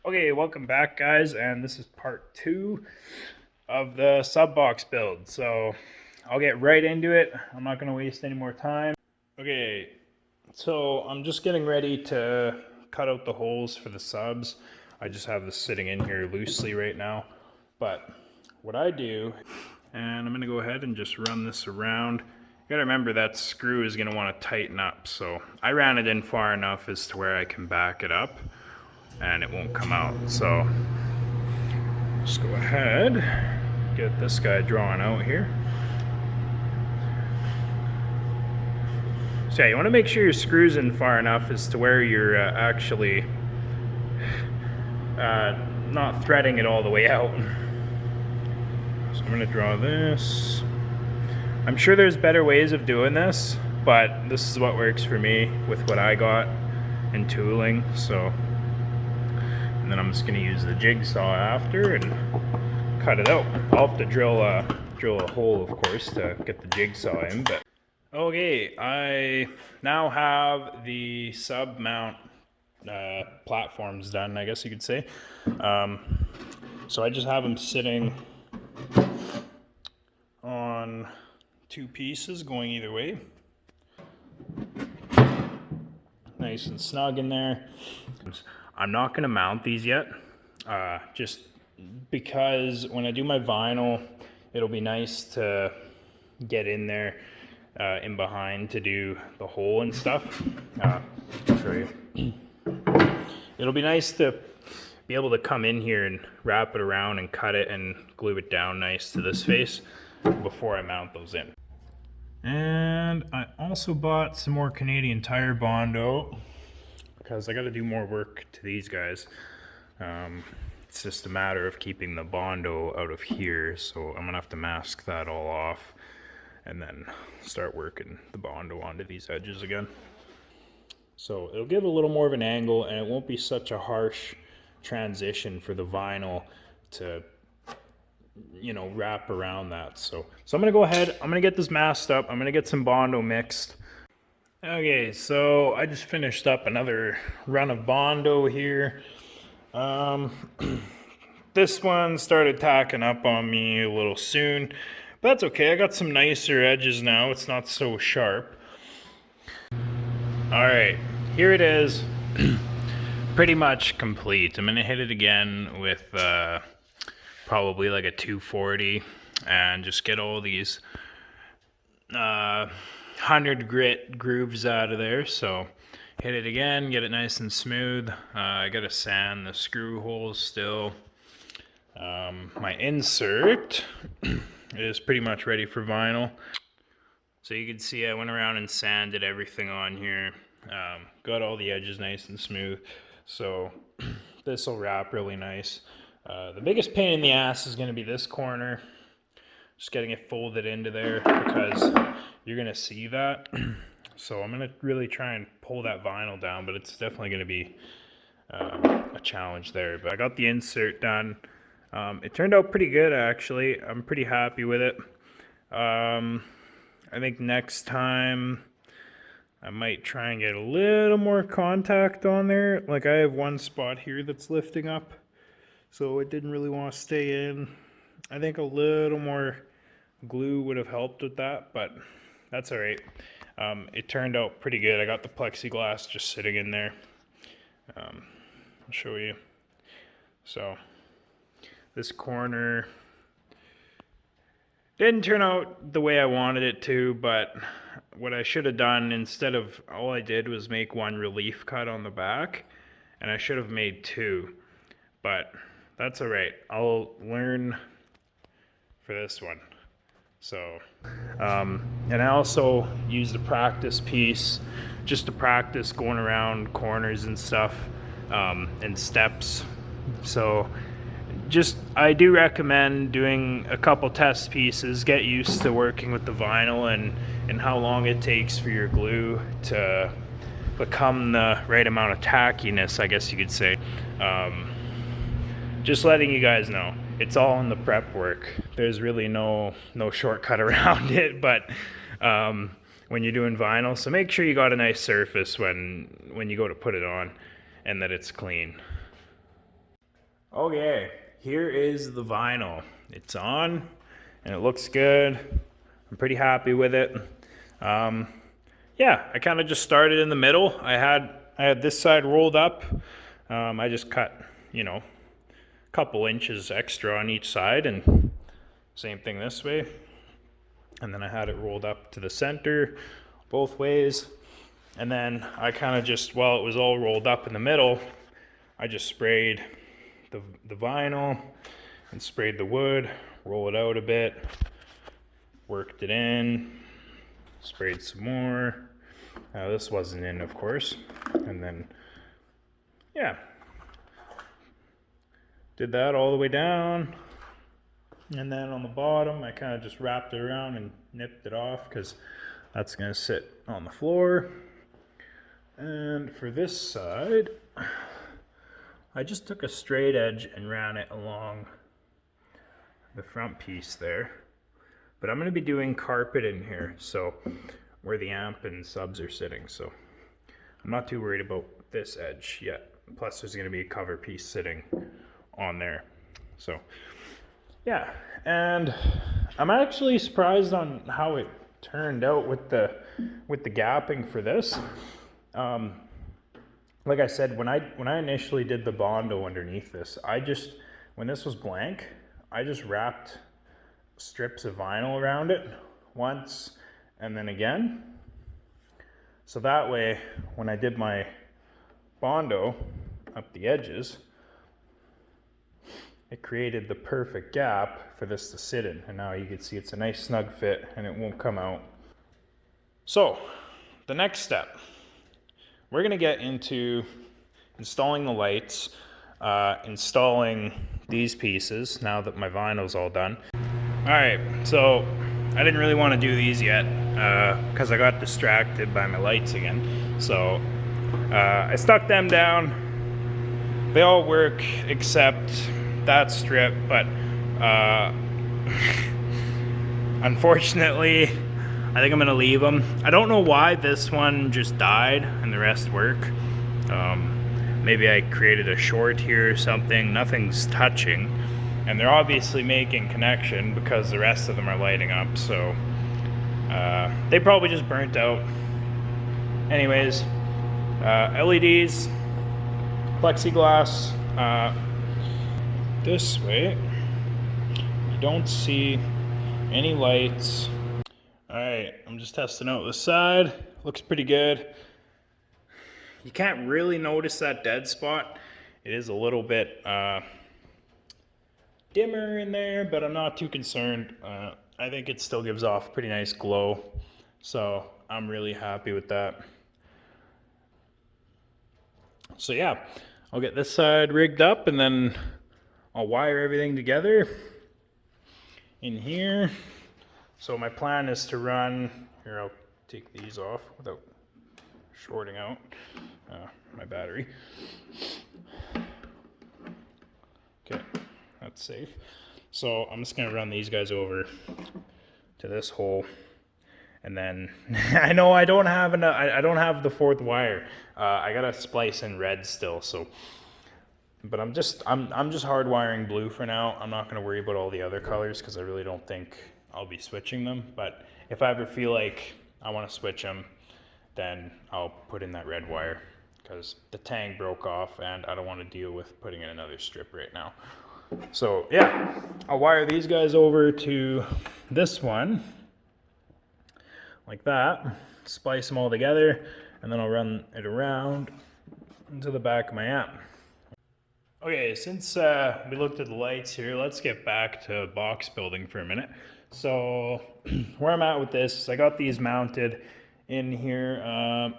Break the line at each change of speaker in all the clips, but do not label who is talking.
Okay, welcome back guys, and this is part 2 of the sub box build. So I'll get right into it. I'm not going to waste any more time. Okay, so I'm just getting ready to cut out the holes for the subs. I just have this sitting in here loosely right now. But what I do, and I'm going to go ahead and just run this around. You gotta remember that screw is going to want to tighten up. So I ran it in far enough as to where I can back it up and it won't come out. So just go ahead, get this guy drawn out here. So yeah, you want to make sure your screw's in far enough as to where you're actually not threading it all the way out. So I'm going to draw this. I'm sure there's better ways of doing this, but this is what works for me with what I got in tooling. So, and then I'm just going to use the jigsaw after and cut it out. I'll have to drill a hole, of course, to get the jigsaw in. But okay, I now have the sub mount platforms done, I guess you could say. So I just have them sitting on 2 pieces going either way. Nice and snug in there. I'm not going to mount these yet, just because when I do my vinyl, it'll be nice to get in there in behind to do the hole and stuff. I'll show you. It'll be nice to be able to come in here and wrap it around and cut it and glue it down nice to this face before I mount those in. And I also bought some more Canadian Tire Bondo because I got to do more work to these guys. It's just a matter of keeping the Bondo out of here, so I'm gonna have to mask that all off and then start working the Bondo onto these edges again. So it'll give a little more of an angle and it won't be such a harsh transition for the vinyl to, you know, wrap around that. So I'm gonna go ahead, I'm gonna get this masked up, I'm gonna get some Bondo mixed. Okay, so I just finished up another run of Bondo here. This one started tacking up on me a little soon, but that's okay. I got some nicer edges now, it's not so sharp. All right, here it is. Pretty much complete. I'm gonna hit it again with probably like a 240 and just get all these 100 grit grooves out of there. So hit it again, get it nice and smooth. I gotta sand the screw holes still. My insert is pretty much ready for vinyl. So you can see I went around and sanded everything on here. Got all the edges nice and smooth. So this will wrap really nice. The biggest pain in the ass is going to be this corner. Just getting it folded into there because you're going to see that. So I'm going to really try and pull that vinyl down, but it's definitely going to be a challenge there. But I got the insert done. It turned out pretty good actually. I'm pretty happy with it. I think next time I might try and get a little more contact on there. Like I have one spot here that's lifting up, so it didn't really want to stay in. I think a little more glue would have helped with that, but that's all right. It turned out pretty good. I got the plexiglass just sitting in there. I'll show you. So this corner didn't turn out the way I wanted it to, but what I should have done, instead of, all I did was make one relief cut on the back, and I should have made 2, but that's all right. I'll learn for this one. So, and I also used a practice piece just to practice going around corners and stuff, and steps. So I do recommend doing a couple test pieces, get used to working with the vinyl and how long it takes for your glue to become the right amount of tackiness, I guess you could say. Just letting you guys know, it's all in the prep work. There's really no shortcut around it, but when you're doing vinyl, so make sure you got a nice surface when you go to put it on and that it's clean. Okay, here is the vinyl. It's on and it looks good. I'm pretty happy with it. Yeah, I kind of just started in the middle. I had this side rolled up. I just cut, a couple inches extra on each side, and same thing this way. And then I had it rolled up to the center both ways. And then I kind of just, while it was all rolled up in the middle, I just sprayed the vinyl and sprayed the wood, roll it out a bit, worked it in, sprayed some more. This wasn't in, of course. And then, yeah, did that all the way down. And then on the bottom, I kind of just wrapped it around and nipped it off because that's going to sit on the floor. And for this side, I just took a straight edge and ran it along the front piece there. But I'm going to be doing carpet in here, so where the amp and subs are sitting. So I'm not too worried about this edge yet. Plus there's going to be a cover piece sitting on there. So yeah, and I'm actually surprised on how it turned out with the gapping for this. Like I said, when I initially did the Bondo underneath this, when this was blank, I just wrapped strips of vinyl around it once and then again. So that way, when I did my Bondo up the edges, it created the perfect gap for this to sit in. And now you can see it's a nice snug fit and it won't come out. So the next step, we're gonna get into installing the lights, installing these pieces now that my vinyl's all done. All right, so I didn't really want to do these yet because I got distracted by my lights again. So I stuck them down. They all work except that strip, but unfortunately, I think I'm gonna leave them. I don't know why this one just died and the rest work. Maybe I created a short here or something. Nothing's touching. And they're obviously making connection because the rest of them are lighting up. So they probably just burnt out. Anyways, LEDs, plexiglass. This way, you don't see any lights. All right, I'm just testing out this side. Looks pretty good. You can't really notice that dead spot. It is a little bit dimmer in there, but I'm not too concerned. I think it still gives off a pretty nice glow. So I'm really happy with that. So yeah, I'll get this side rigged up and then I'll wire everything together in here. So my plan is to run, here I'll take these off without shorting out my battery. Okay, that's safe. So I'm just gonna run these guys over to this hole. And then I know I don't have enough, I don't have the fourth wire. I gotta splice in red still, so. But I'm just hardwiring blue for now. I'm not gonna worry about all the other colors because I really don't think I'll be switching them. But if I ever feel like I wanna switch them, then I'll put in that red wire because the tang broke off and I don't wanna deal with putting in another strip right now. So yeah, I'll wire these guys over to this one like that, splice them all together, and then I'll run it around into the back of my amp. Okay, since we looked at the lights here, let's get back to box building for a minute. So where I'm at with this is I got these mounted in here.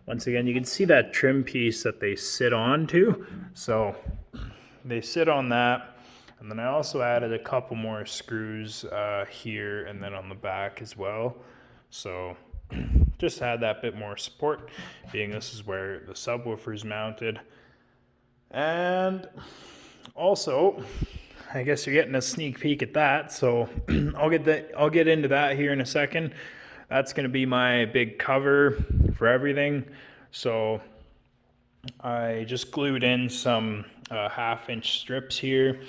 Once again, you can see that trim piece that they sit onto. So they sit on that. And then I also added a couple more screws here and then on the back as well. So just add that bit more support, being this is where the subwoofer is mounted. And also, I guess you're getting a sneak peek at that. So I'll get into that here in a second. That's going to be my big cover for everything. So I just glued in some 1/2 inch strips here.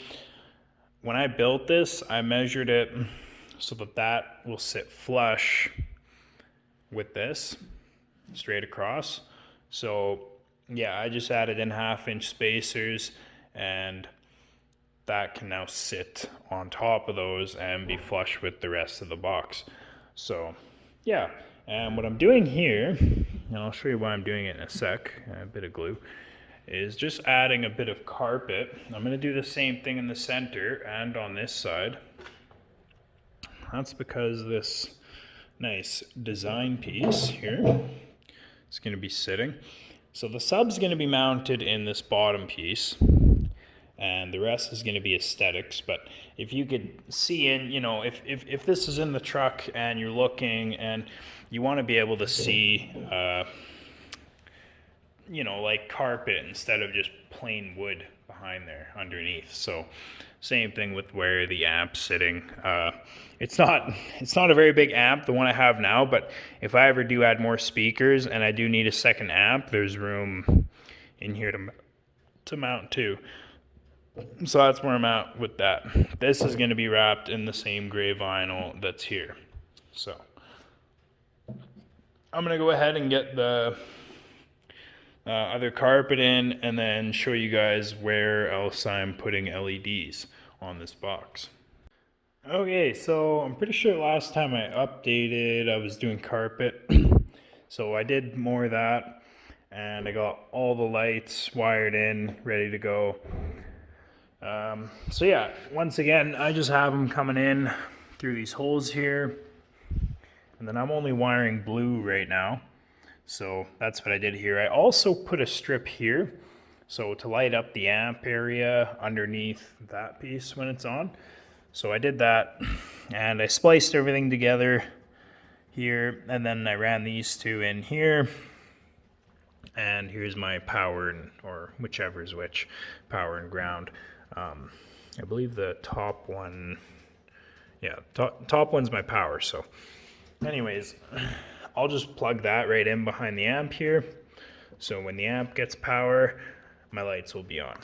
When I built this, I measured it so that that will sit flush with this straight across. So yeah, I just added in 1/2 inch spacers, and that can now sit on top of those and be flush with the rest of the box. So yeah, and what I'm doing here, and I'll show you why I'm doing it in a sec, a bit of glue, is just adding a bit of carpet. I'm going to do the same thing in the center and on this side. That's because this nice design piece here is going to be sitting. So the sub's going to be mounted in this bottom piece, and the rest is going to be aesthetics. But if you could see in, you know, if this is in the truck and you're looking and you want to be able to see, you know, like carpet instead of just plain wood behind there underneath. So same thing with where the amp's sitting. It's not a very big amp, the one I have now, but if I ever do add more speakers and I do need a second amp, there's room in here to mount too. So that's where I'm at with that. This is going to be wrapped in the same gray vinyl that's here. So I'm going to go ahead and get the other carpet in, and then show you guys where else I'm putting LEDs on this box. Okay, so I'm pretty sure last time I updated, I was doing carpet. So I did more of that, and I got all the lights wired in, ready to go. So yeah, once again, I just have them coming in through these holes here, and then I'm only wiring blue right now. So that's what I did here. I also put a strip here, so to light up the amp area underneath that piece when it's on. So I did that, and I spliced everything together here, and then I ran these two in here. And here's my power, or whichever is which, power and ground. I believe the top one, yeah, top one's my power. So anyways, I'll just plug that right in behind the amp here. So when the amp gets power, my lights will be on.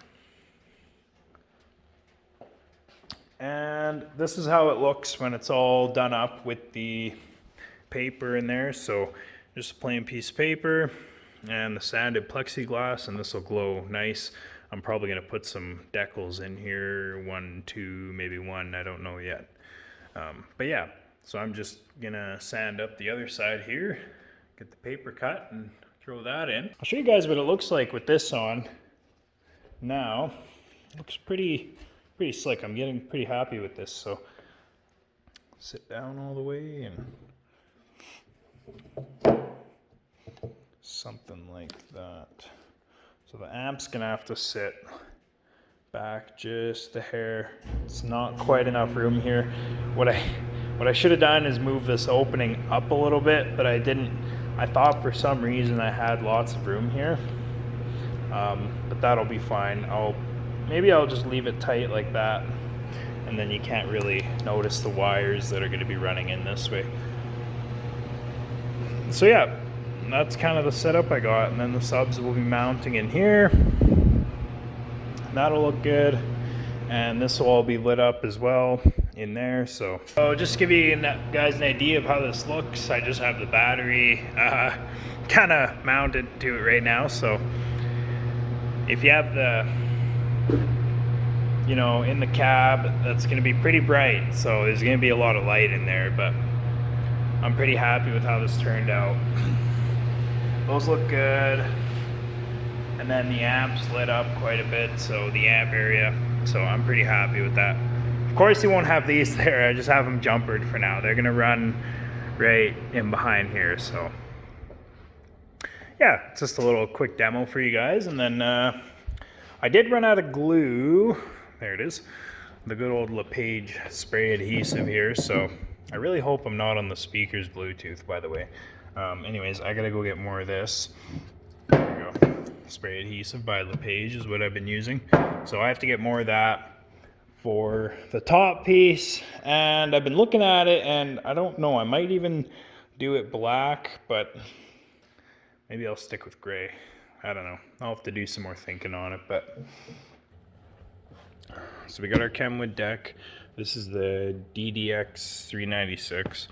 And this is how it looks when it's all done up with the paper in there. So just a plain piece of paper and the sanded plexiglass, and this will glow nice. I'm probably going to put some decals in here, 1, 2, maybe 1, I don't know yet. But yeah, so I'm just going to sand up the other side here, get the paper cut, and throw that in. I'll show you guys what it looks like with this on. Now, it looks pretty slick. I'm getting pretty happy with this. So sit down all the way and something like that. So the amp's gonna have to sit back just a hair. It's not quite enough room here. What I should have done is move this opening up a little bit, but I didn't. I thought for some reason I had lots of room here, but that'll be fine. Maybe I'll just leave it tight like that, and then you can't really notice the wires that are going to be running in this way. So yeah, that's kind of the setup I got, and then the subs will be mounting in here. That'll look good, and this will all be lit up as well in there. So just to give you guys an idea of how this looks, I just have the battery kind of mounted to it right now. So if you have the, you know, in the cab, that's going to be pretty bright, so there's going to be a lot of light in there, but I'm pretty happy with how this turned out. Those look good, and then the amp's lit up quite a bit, so the amp area, so I'm pretty happy with that. Of course you won't have these there, I just have them jumpered for now. They're going to run right in behind here, so yeah, it's just a little quick demo for you guys. And then I did run out of glue. There it is, the good old LePage spray adhesive here. So I really hope I'm not on the speaker's Bluetooth, by the way. Anyways, I gotta go get more of this. There we go. Spray adhesive by LePage is what I've been using. So I have to get more of that for the top piece. And I've been looking at it, and I don't know, I might even do it black, but maybe I'll stick with gray. I don't know. I'll have to do some more thinking on it, but so we got our Kenwood deck. This is the DDX 396.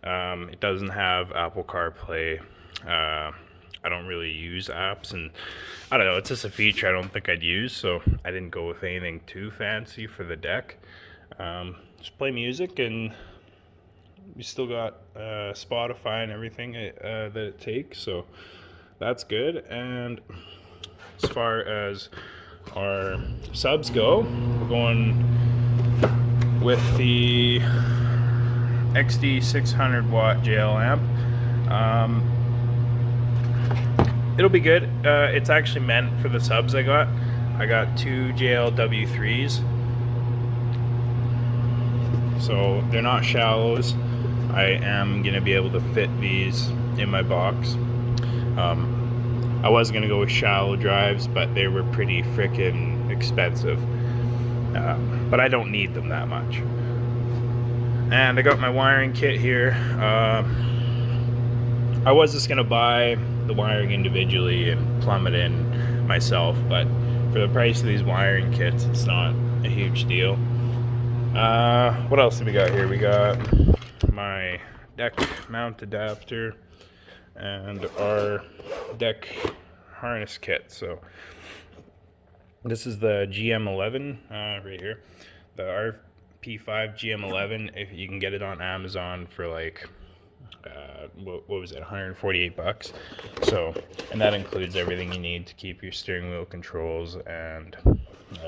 It doesn't have Apple CarPlay. I don't really use apps, and I don't know, it's just a feature I don't think I'd use, so I didn't go with anything too fancy for the deck. Just play music, and we still got Spotify and everything that it takes, so that's good. And as far as our subs go, we're going with the XD 600 watt JL amp. It'll be good. It's actually meant for the subs I got. I got two JL W3s, so they're not shallows. I am gonna be able to fit these in my box. I was gonna go with shallow drives, but they were pretty freaking expensive. But I don't need them that much. And I got my wiring kit here. I was just gonna buy the wiring individually and plumb it in myself, but for the price of these wiring kits, it's not a huge deal. What else do we got here? We got my deck mount adapter and our deck harness kit. So this is the GM11 right here, the RP5 GM11. If you can get it on Amazon for like what was it, 148 bucks. So, and that includes everything you need to keep your steering wheel controls and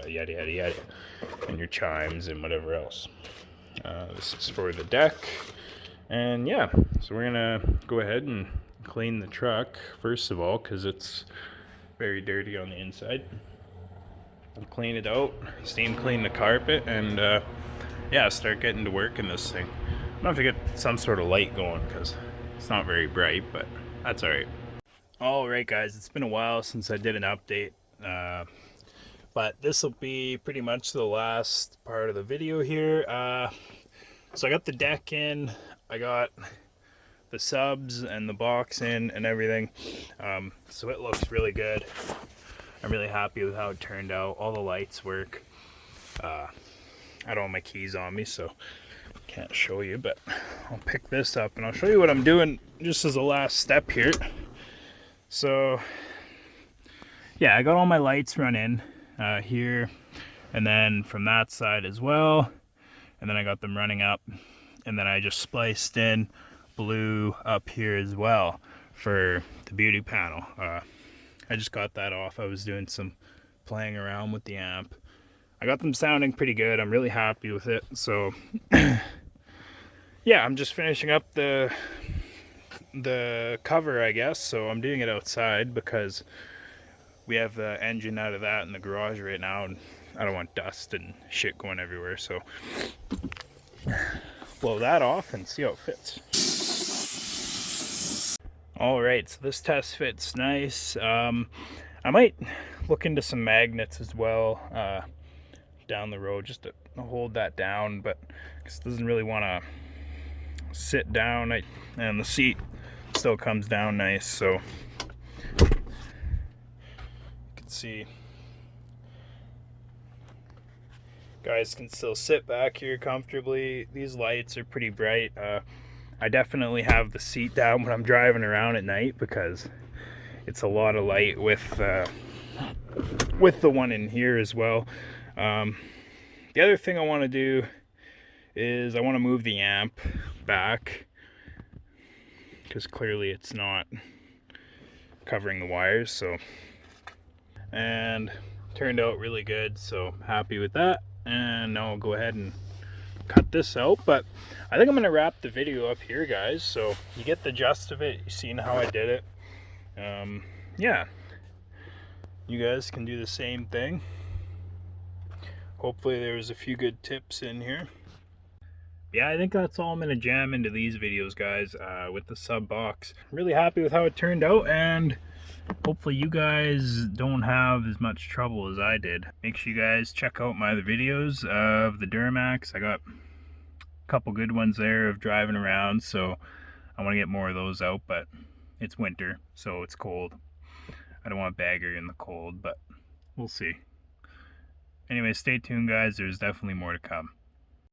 yada yada yada, and your chimes and whatever else. This is for the deck. And yeah, so we're gonna go ahead and clean the truck first of all, because it's very dirty on the inside. I'll clean it out, steam clean the carpet, and yeah, start getting to work in this thing. I'm gonna have to get some sort of light going because it's not very bright, but that's alright. Alright guys, it's been a while since I did an update, but this will be pretty much the last part of the video here. So I got the deck in, I got the subs and the box in and everything, so it looks really good. I'm really happy with how it turned out. All the lights work. I don't have my keys on me, so can't show you, but I'll pick this up and I'll show you what I'm doing just as a last step here. So yeah, I got all my lights run in here, and then from that side as well, and then I got them running up, and then I just spliced in blue up here as well for the beauty panel. I just got that off. I was doing some playing around with the amp. I got them sounding pretty good. I'm really happy with it. So yeah, I'm just finishing up the cover, I guess. So I'm doing it outside because we have the engine out of that in the garage right now, and I don't want dust and shit going everywhere. So blow that off and see how it fits. All right, so this test fits nice. I might look into some magnets as well down the road, just to hold that down, but it doesn't really want to sit down, and the seat still comes down nice, so you can see guys can still sit back here comfortably. These lights are pretty bright. I definitely have the seat down when I'm driving around at night because it's a lot of light with the one in here as well. The other thing I want to do is I want to move the amp back because clearly it's not covering the wires. So, and turned out really good, so happy with that. And now I'll go ahead and cut this out, but I think I'm gonna wrap the video up here, guys, so you get the gist of it. You've seen how I did it. Yeah, you guys can do the same thing. Hopefully there was a few good tips in here. Yeah, I think that's all I'm gonna jam into these videos, guys, with the sub box. Really happy with how it turned out, and hopefully you guys don't have as much trouble as I did. Make sure you guys check out my other videos of the Duramax. I got a couple good ones there of driving around, so I want to get more of those out, but it's winter, so it's cold. I don't want to bag her in the cold, but we'll see. Anyway, stay tuned, guys. There's definitely more to come.